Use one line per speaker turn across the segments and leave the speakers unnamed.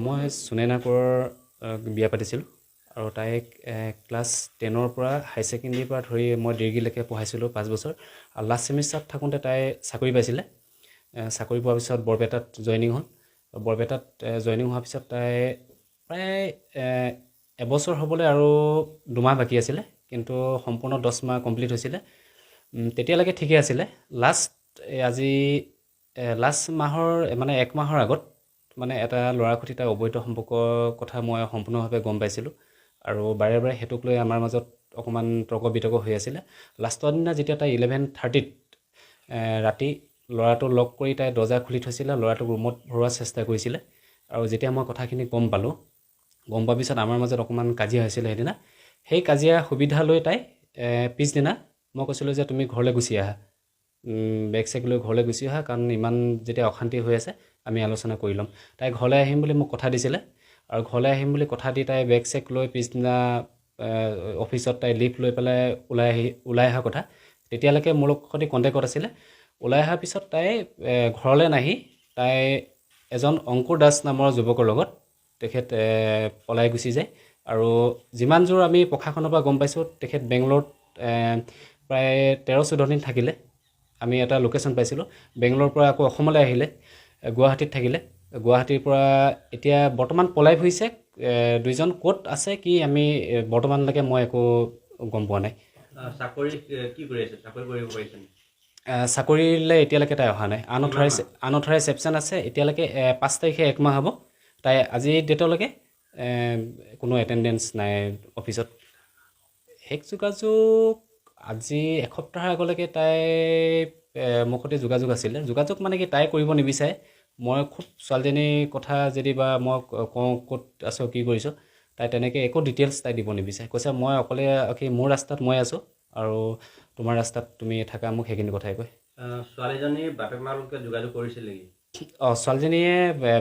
মই সুনয়না কোঁৱৰৰ বিয়া পাতিছিলোঁ আৰু তাইক ক্লাছ 10ৰ পৰা হাই ছেকেণ্ডেৰীৰ পৰা ধৰি মই ডিগ্ৰীলৈকে পঢ়াইছিলোঁ 5 বছৰ আৰু লাষ্ট ছেমিষ্টাৰত থাকোঁতে তাই চাকৰি পাইছিলে। চাকৰি পোৱাৰ পিছত বৰপেটাত জইনিং হ'ল। বৰপেটাত জইনিং হোৱাৰ পিছত তাই প্ৰায় এবছৰ হ'বলৈ আৰু 2 মাহ বাকী আছিলে, কিন্তু সম্পূৰ্ণ 10 মাহ কমপ্লিট হৈছিলে। তেতিয়ালৈকে ঠিকে আছিলে। আজি লাষ্ট মাহৰ মানে 1 মাহৰ আগত মানে এটা ল'ৰাৰ সৈতে তাৰ অবৈধ সম্পৰ্কৰ কথা মই সম্পূৰ্ণভাৱে গম পাইছিলোঁ আৰু বাৰে বাৰে সেইটোক লৈ আমাৰ মাজত অকণমান তৰ্ক বিতৰ্ক হৈ আছিলে। লাষ্টৰ দিনা যেতিয়া তাই 11:30ত ৰাতি ল'ৰাটো লগ কৰি তাই দৰ্জা খুলি থৈছিলে, ল'ৰাটোক ৰুমত ভৰোৱাৰ চেষ্টা কৰিছিলে আৰু যেতিয়া মই কথাখিনি গম পালোঁ, গম পোৱাৰ পিছত আমাৰ মাজত অকণমান কাজিয়া হৈছিলে সেইদিনা। সেই কাজিয়া সুবিধা লৈ তাই পিছদিনা মই কৈছিলোঁ যে তুমি ঘৰলৈ গুচি আহা, বেগ চেগ লৈ ঘৰলৈ গুচি অহা, কাৰণ ইমান যেতিয়া অশান্তি হৈ আছে আমি আলোচনা কৰি ল'ম। তাই ঘৰলৈ আহিম বুলি মোক কথা দিছিলে আৰু ঘৰলৈ আহিম বুলি কথা দি তাই বেগ চেগ লৈ পিছদিনা অফিচত তাই লিভ লৈ পেলাই ওলাই অহা কথা। তেতিয়ালৈকে মোৰ সৈতে কণ্টেক্টত আছিলে। ওলাই অহাৰ পিছত তাই ঘৰলৈ নাহি তাই এজন অংকুৰ দাস নামৰ যুৱকৰ লগত তেখেত পলাই গুচি যায় আৰু যিমান দূৰ আমি প্ৰশাসনৰ পৰা গম পাইছোঁ তেখেত বেংগলোৰত প্ৰায় 13-14 দিন থাকিলে। আমি এটা লোকেশ্যন পাইছিলোঁ। বেংগলোৰৰ পৰা আকৌ অসমলৈ আহিলে, গুৱাহাটীত থাকিলে। গুৱাহাটীৰ পৰা এতিয়া বৰ্তমান পলাই ফুৰিছে। 2জন ক'ত আছে কি আমি বৰ্তমানলৈকে মই একো গম পোৱা নাই।
চাকৰি কি কৰি আছে? চাকৰি কৰিব পাৰিছে?
চাকৰিলৈ এতিয়ালৈকে তাই অহা নাই। আনঅথৰাইজ এবচেণ্ট আছে এতিয়ালৈকে। 5 তাৰিখে 1 মাহ হ'ব। তাই আজি ডেটলৈকে কোনো এটেণ্ডেঞ্চ নাই অফিচত। শেষ যোগাযোগ আজি এসপ্তাহৰ আগলৈকে তাই মোৰ সৈতে যোগাযোগ আছিলে। যোগাযোগ মানে কি তাই কৰিব নিবিচাৰে। মই খুব ছোৱালীজনীৰ কথা যদি বা মই কওঁ ক'ত আছোঁ কি কৰিছোঁ, তাই তেনেকৈ একো ডিটেইলছ তাই দিব নিবিচাৰে। কৈছে মই অকলে মোৰ ৰাস্তাত মই আছোঁ আৰু তোমাৰ ৰাস্তাত তুমি থাকা, মোক সেইখিনি কথাই কয়।
ছোৱালীজনীৰ বাপেক মাকৰ লগত যোগাযোগ কৰিছিল নেকি?
ছোৱালীজনীয়ে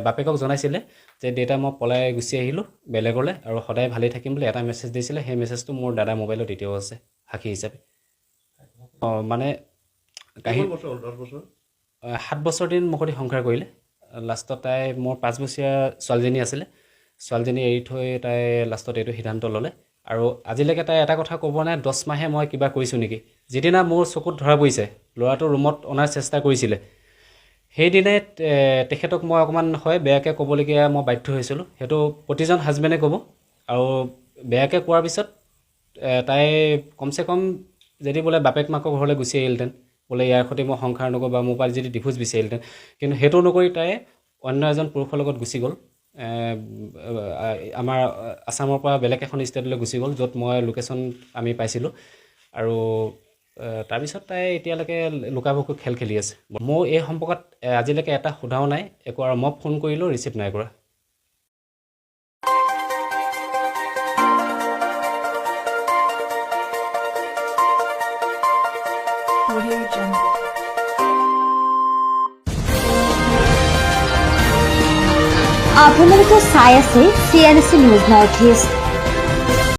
বাপেকক জনাইছিলে যে দেউতা মই পলাই গুচি আহিলোঁ বেলেগলৈ আৰু সদায় ভালেই থাকিম বুলি এটা মেছেজ দিছিলে। সেই মেছেজটো মোৰ দাদা মোবাইলত এতিয়াও আছে সাক্ষী হিচাপে। মানে
7
বছৰ দিন মোৰ সৈতে সংসাৰ কৰিলে। লাষ্টত তাই মোৰ 5 বছৰীয়া ছোৱালীজনী আছিলে। ছোৱালীজনী এৰি থৈ তাই লাষ্টত এইটো সিদ্ধান্ত ল'লে আৰু আজিলৈকে তাই এটা কথা ক'ব নাই 10 মাহে মই কিবা কৰিছোঁ নেকি। যিদিনা মোৰ চকুত ধৰা পৰিছে ল'ৰাটো ৰুমত অনাৰ চেষ্টা কৰিছিলে, সেইদিনাই তেখেতক মই অকণমান বেয়াকৈ ক'বলগীয়া মই বাধ্য হৈছিলোঁ। সেইটো প্ৰতিজন হাজবেণ্ডে ক'ব আৰু বেয়াকৈ কোৱাৰ পিছত তাই কমচে কম যদি বোলে বাপেক মাকৰ ঘৰলৈ গুচি আহিলহেঁতেন, বোলে ইয়াৰ সৈতে মই সংসাৰ নকৰোঁ বা মোৰ পৰা যদি ডিভোৰ্চ বিচাৰিলহেঁতেন, কিন্তু সেইটো নকৰি তাই অন্য এজন পুৰুষৰ লগত গুচি গ'ল। আমাৰ আছামৰ পৰা বেলেগ এখন ষ্টেটলৈ গুচি গ'ল, য'ত মই লোকেশ্যন আমি পাইছিলোঁ আৰু তাৰপিছত তাই এতিয়ালৈকে লুকা-ভাকু খেল খেলি আছে। মোৰ এই সম্পৰ্কত আজিলৈকে এটা সোধাও নাই একো, আৰু মই ফোন কৰিলোঁ ৰিচিভ নাই কৰা।
আপোনালোকে চাই আছে CNC নিউজ নৰ্থ ইষ্ট।